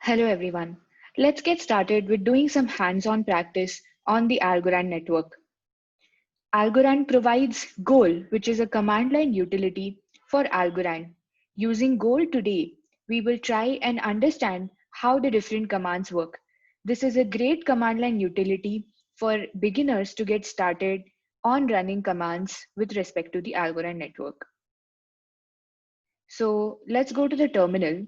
Hello everyone. Let's get started with doing some hands-on practice on the Algorand network. Algorand provides Goal, which is a command line utility for Algorand. Using Goal today, we will try and understand how the different commands work. This is a great command line utility for beginners to get started on running commands with respect to the Algorand network. So let's go to the terminal.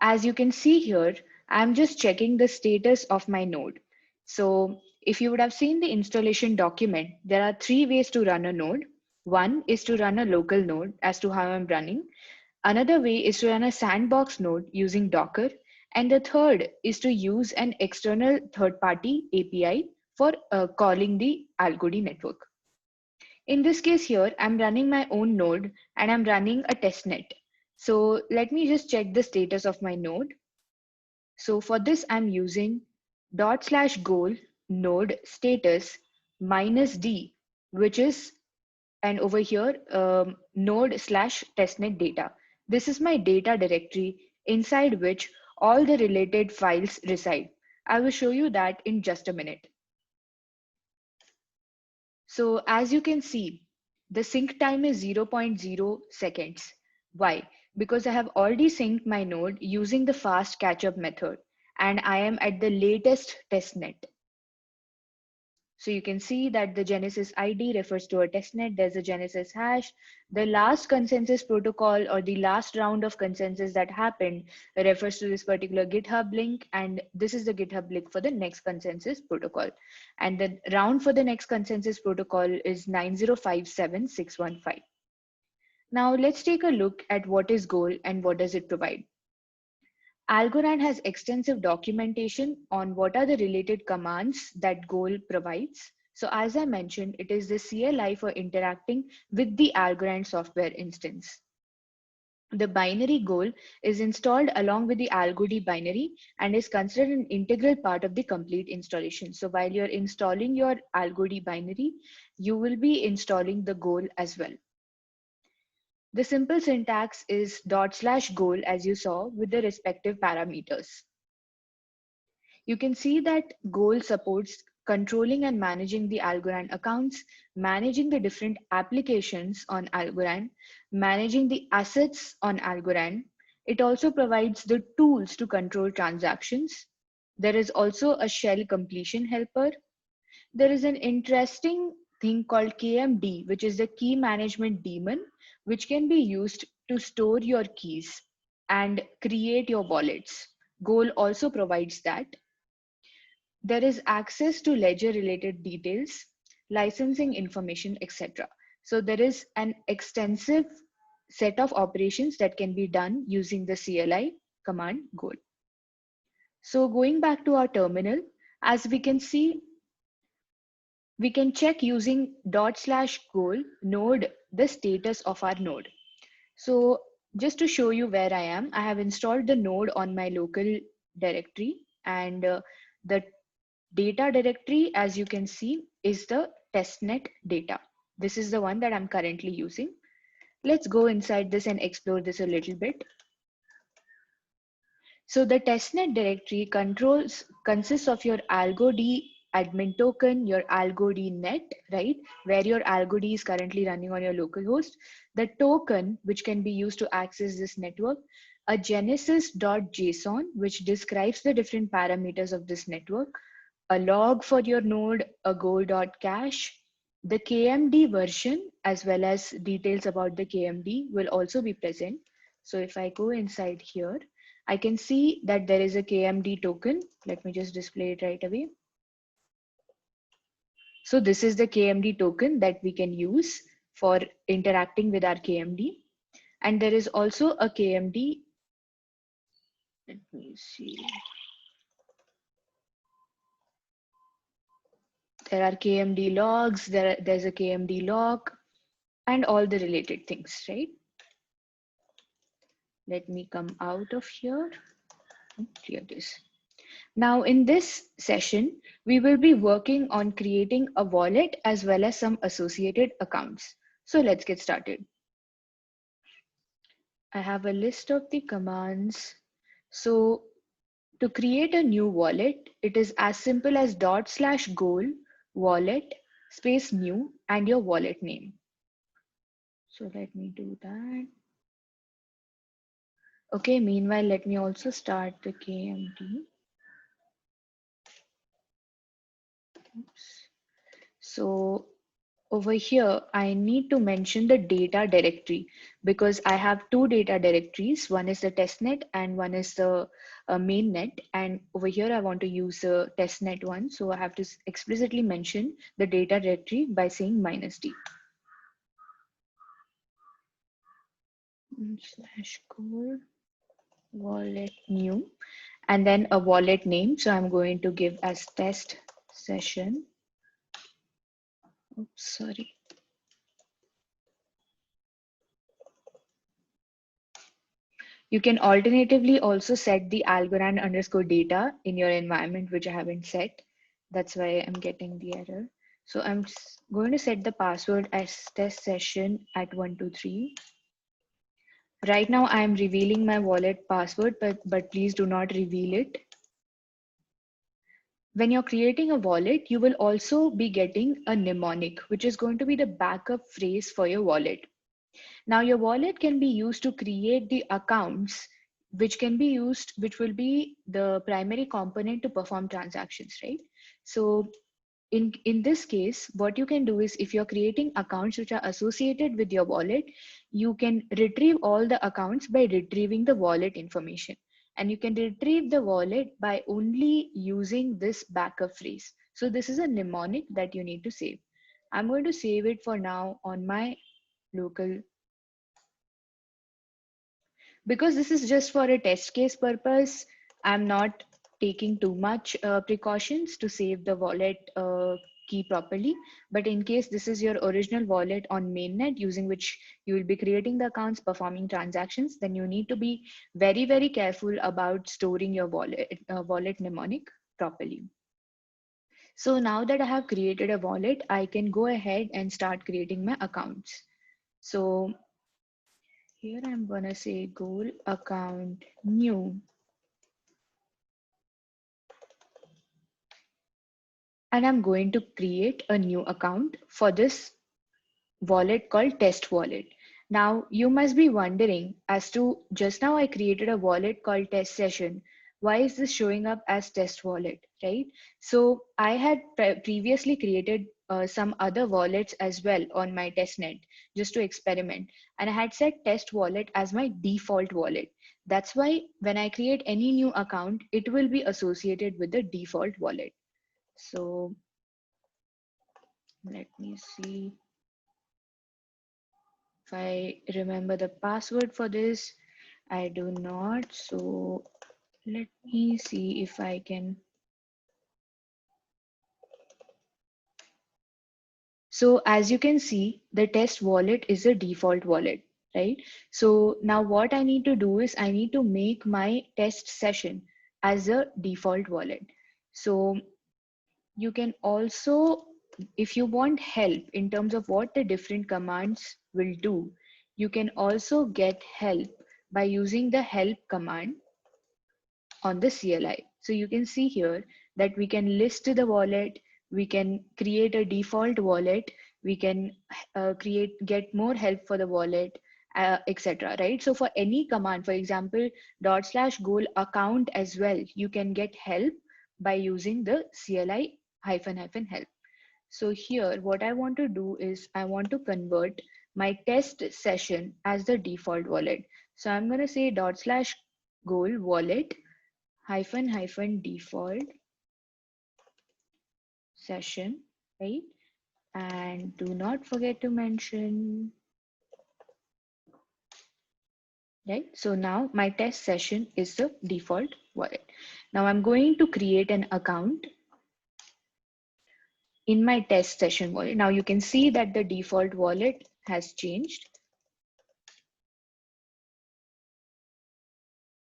As you can see here, I'm just checking the status of my node. So if you would have seen the installation document, there are three ways to run a node. One is to run a local node as to how I'm running. Another way is to run a sandbox node using Docker. And the third is to use an external third-party API for calling the Algodi network. In this case here, I'm running my own node and I'm running a testnet. So let me just check the status of my node. So for this, I'm using /goal node status -d, which is, and over here, node/testnet data. This is my data directory inside which all the related files reside. I will show you that in just a minute. So as you can see, the sync time is 0.0 seconds. Why? Because I have already synced my node using the fast catch-up method, and I am at the latest testnet. So you can see that the Genesis ID refers to a testnet. There's a Genesis hash. The last consensus protocol or the last round of consensus that happened refers to this particular GitHub link. And this is the GitHub link for the next consensus protocol. And the round for the next consensus protocol is 9057615. Now let's take a look at what is Goal and what does it provide. Algorand has extensive documentation on what are the related commands that Goal provides. So as I mentioned, it is the CLI for interacting with the Algorand software instance. The binary Goal is installed along with the Algodi binary and is considered an integral part of the complete installation. So while you're installing your Algodi binary, you will be installing the Goal as well. The simple syntax is /goal as you saw with the respective parameters. You can see that Goal supports controlling and managing the Algorand accounts, managing the different applications on Algorand, managing the assets on Algorand. It also provides the tools to control transactions. There is also a shell completion helper. There is an interesting thing called KMD, which is the key management daemon, which can be used to store your keys and create your wallets. Goal also provides that. There is access to ledger related details, licensing information, etc. So there is an extensive set of operations that can be done using the CLI command Goal. So going back to our terminal, as we can see, we can check using /goal node the status of our node. So just to show you where I am, I have installed the node on my local directory, and the data directory, as you can see, is the testnet data. This is the one that I'm currently using. Let's go inside this and explore this a little bit. So the testnet directory consists of your AlgoD admin token, your AlgoD net, right, where your AlgoD is currently running on your local host, the token, which can be used to access this network, a genesis.json, which describes the different parameters of this network, a log for your node, a goal.cache, the KMD version, as well as details about the KMD will also be present. So if I go inside here, I can see that there is a KMD token. Let me just display it right away. So this is the KMD token that we can use for interacting with our KMD. And there is also a KMD. Let me see. There are KMD logs, there's a KMD log, and all the related things, right? Let me come out of here. Here it is. Now in this session, we will be working on creating a wallet as well as some associated accounts. So let's get started. I have a list of the commands. So to create a new wallet, it is as simple as /goal wallet space new and your wallet name. So let me do that. Okay, meanwhile, let me also start the KMD. Oops. So over here, I need to mention the data directory because I have two data directories. One is the testnet and one is the mainnet. And over here, I want to use the testnet one. So I have to explicitly mention the data directory by saying -d. /goal wallet new and then a wallet name. So I'm going to give as test session. Oops, sorry. You can alternatively also set the Algorand underscore data in your environment, which I haven't set. That's why I'm getting the error. So I'm going to set the password as test session at 123. Right now I'm revealing my wallet password, but please do not reveal it. When you're creating a wallet, you will also be getting a mnemonic, which is going to be the backup phrase for your wallet. Now your wallet can be used to create the accounts which will be the primary component to perform transactions, right? So in this case, what you can do is if you're creating accounts which are associated with your wallet, you can retrieve all the accounts by retrieving the wallet information. And you can retrieve the wallet by only using this backup phrase. So this is a mnemonic that you need to save. I'm going to save it for now on my local. Because this is just for a test case purpose, I'm not taking too much precautions to save the wallet key properly. But in case this is your original wallet on mainnet using which you will be creating the accounts, performing transactions, then you need to be very, very careful about storing your wallet mnemonic properly. So now that I have created a wallet, I can go ahead and start creating my accounts. So here I'm gonna say goal account new. And I'm going to create a new account for this wallet called test wallet. Now you must be wondering as to just now I created a wallet called test session. Why is this showing up as test wallet, right? So I had previously created some other wallets as well on my testnet just to experiment. And I had set test wallet as my default wallet. That's why when I create any new account, it will be associated with the default wallet. So let me see if I remember the password for this. I do not. So let me see if I can. So as you can see, the test wallet is a default wallet, right? So now what I need to do is I need to make my test session as a default wallet. So you can also, if you want help in terms of what the different commands will do, you can also get help by using the help command on the CLI. So you can see here that we can list the wallet, we can create a default wallet, we can get more help for the wallet, etc. Right? So for any command, for example, /goal account as well, you can get help by using the CLI --help. So here, what I want to do is I want to convert my test session as the default wallet. So I'm going to say /goal wallet --default session, right? And do not forget to mention, right? So now my test session is the default wallet. Now I'm going to create an account in my test session wallet. Now you can see that the default wallet has changed.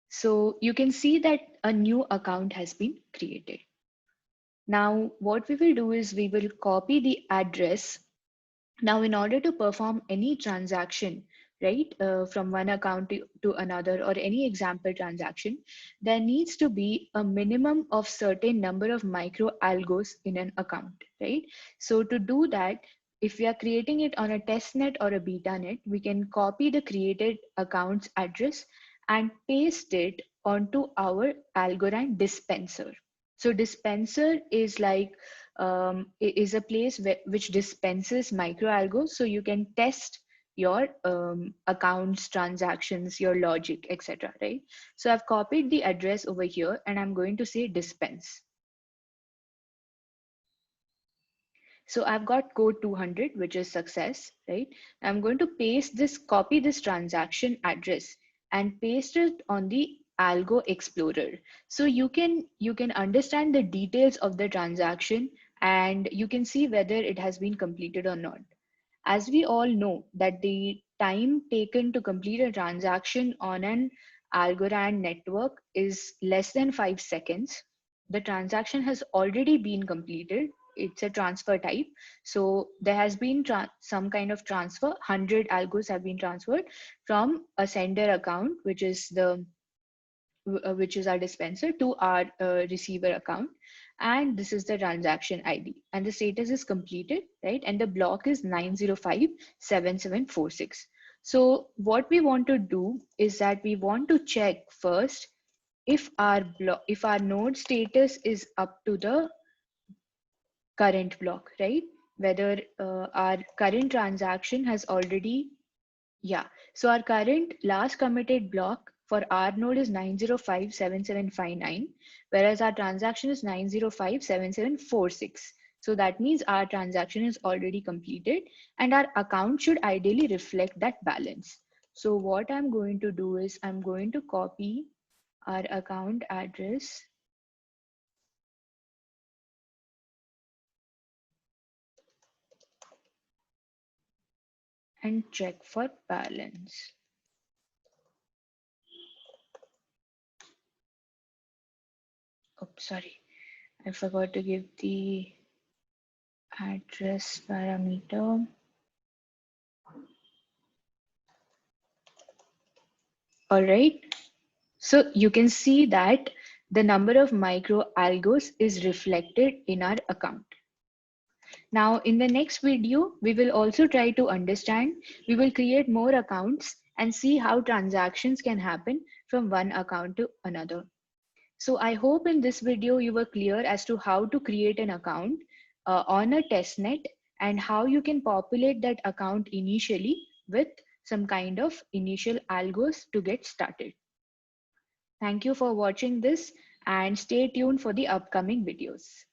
So you can see that a new account has been created. Now what we will do is we will copy the address. Now in order to perform any transaction right? From one account to another, or any example transaction, there needs to be a minimum of certain number of micro algos in an account, right? So to do that, if we are creating it on a test net or a beta net, we can copy the created account's address and paste it onto our Algorand dispenser. So dispenser is like is a place which dispenses micro algos, so you can test your accounts, transactions, your logic, etc. Right? So I've copied the address over here, and I'm going to say dispense. So I've got code 200, which is success, right? I'm going to paste this, copy this transaction address and paste it on the Algo Explorer. So you can understand the details of the transaction, and you can see whether it has been completed or not. As we all know that the time taken to complete a transaction on an Algorand network is less than 5 seconds. The transaction has already been completed. It's a transfer type. So there has been some kind of transfer. 100 algos have been transferred from a sender account, which is our dispenser, to our receiver account. And this is the transaction ID. And the status is completed, right? And the block is 9057746. So what we want to do is that we want to check first if our node status is up to the current block, right? Whether our current transaction has already, yeah. So our current last committed block for our node is 9057759, whereas our transaction is 9057746. So that means our transaction is already completed, and our account should ideally reflect that balance. So what I'm going to do is I'm going to copy our account address and check for balance. Oh, sorry, I forgot to give the address parameter. All right, so you can see that the number of micro algos is reflected in our account. Now, in the next video, we will also try to understand, we will create more accounts and see how transactions can happen from one account to another. So I hope in this video you were clear as to how to create an account on a testnet and how you can populate that account initially with some kind of initial algos to get started. Thank you for watching this, and stay tuned for the upcoming videos.